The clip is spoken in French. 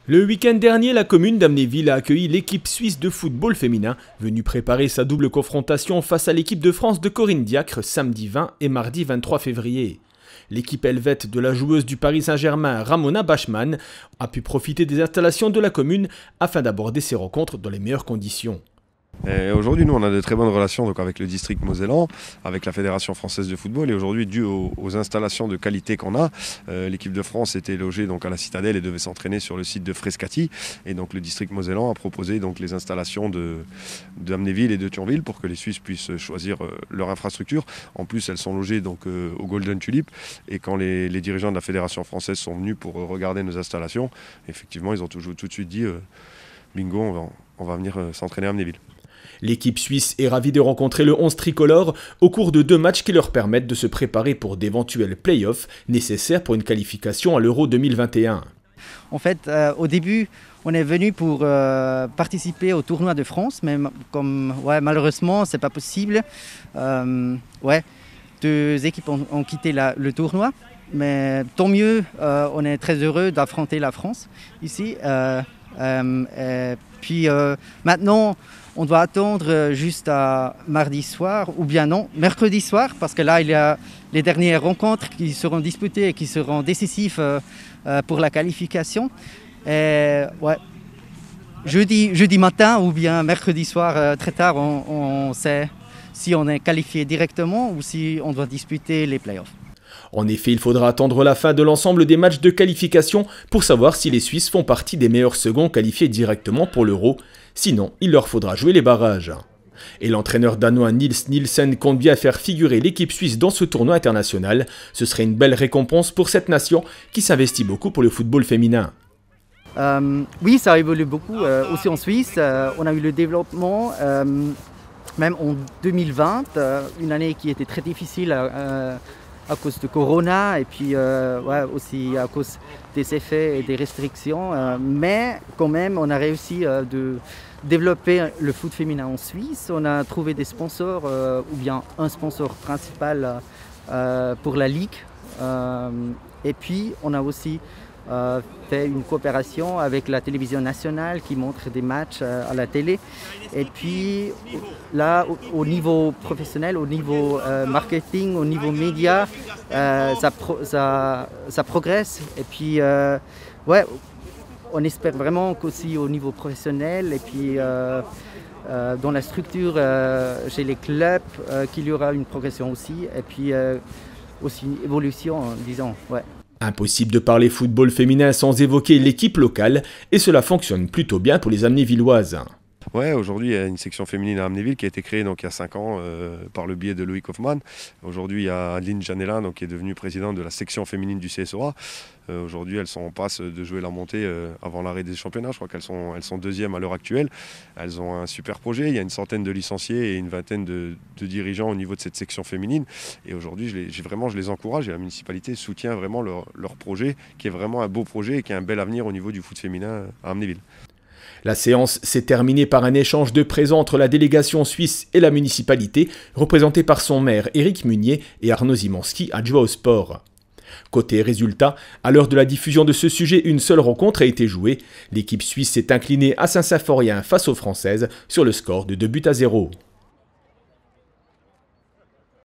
Le week-end dernier, la commune d'Amnéville a accueilli l'équipe suisse de football féminin, venue préparer sa double confrontation face à l'équipe de France de Corinne Diacre samedi 20 et mardi 23 février. L'équipe helvète de la joueuse du Paris Saint-Germain, Ramona Bachmann, a pu profiter des installations de la commune afin d'aborder ces rencontres dans les meilleures conditions. Aujourd'hui, nous, on a de très bonnes relations donc, avec le district mosellan, avec la Fédération française de football. Et aujourd'hui, dû aux installations de qualité qu'on a, l'équipe de France était logée donc, à la Citadelle et devait s'entraîner sur le site de Frascati. Et donc, le district mosellan a proposé donc, les installations d'Amnéville et de Thionville pour que les Suisses puissent choisir leur infrastructure. En plus, elles sont logées donc, au Golden Tulip. Et quand les dirigeants de la Fédération française sont venus pour regarder nos installations, effectivement, ils ont tout de suite dit bingo, on va venir s'entraîner à Amnéville. L'équipe suisse est ravie de rencontrer le 11 tricolore au cours de 2 matchs qui leur permettent de se préparer pour d'éventuels play-offs nécessaires pour une qualification à l'Euro 2021. En fait, au début, on est venu pour participer au tournoi de France, mais malheureusement, ce n'est pas possible. 2 équipes ont quitté le tournoi, mais tant mieux, on est très heureux d'affronter la France ici. Puis maintenant, on doit attendre juste à mardi soir, ou bien non, mercredi soir, parce que là, il y a les dernières rencontres qui seront disputées et qui seront décisives pour la qualification. Jeudi matin ou bien mercredi soir, très tard, on sait si on est qualifié directement ou si on doit disputer les playoffs. En effet, il faudra attendre la fin de l'ensemble des matchs de qualification pour savoir si les Suisses font partie des meilleurs seconds qualifiés directement pour l'Euro. Sinon, il leur faudra jouer les barrages. Et l'entraîneur danois Niels Nielsen compte bien faire figurer l'équipe suisse dans ce tournoi international. Ce serait une belle récompense pour cette nation qui s'investit beaucoup pour le football féminin. Oui, ça évolue beaucoup aussi en Suisse. On a eu le développement, même en 2020, une année qui était très difficile à cause de Corona et puis aussi à cause des effets et des restrictions. Mais quand même, on a réussi de développer le foot féminin en Suisse. On a trouvé des sponsors, ou bien un sponsor principal pour la Ligue. Et puis, on a aussi fait une coopération avec la télévision nationale qui montre des matchs à la télé. Et puis là, au niveau professionnel, au niveau marketing, au niveau média, ça progresse. Et puis, on espère vraiment qu'aussi au niveau professionnel et puis dans la structure chez les clubs, qu'il y aura une progression aussi. Et puis aussi une évolution, disons. Impossible de parler football féminin sans évoquer l'équipe locale, et cela fonctionne plutôt bien pour les Amnévilloises. Ouais, aujourd'hui, il y a une section féminine à Amnéville qui a été créée donc, il y a 5 ans par le biais de Loïc Hoffman. Aujourd'hui, il y a Adeline Janella donc, qui est devenue présidente de la section féminine du CSOA. Aujourd'hui, elles sont en passe de jouer la montée avant l'arrêt des championnats. Je crois qu'elles sont 2e à l'heure actuelle. Elles ont un super projet. Il y a une centaine de licenciés et une vingtaine de dirigeants au niveau de cette section féminine. Et aujourd'hui, je les encourage et la municipalité soutient vraiment leur projet, qui est vraiment un beau projet et qui a un bel avenir au niveau du foot féminin à Amnéville. La séance s'est terminée par un échange de présents entre la délégation suisse et la municipalité, représentée par son maire Éric Munier et Arnaud Zimanski, adjoint au sport. Côté résultat, à l'heure de la diffusion de ce sujet, une seule rencontre a été jouée. L'équipe suisse s'est inclinée à Saint-Symphorien face aux Françaises sur le score de 2-0.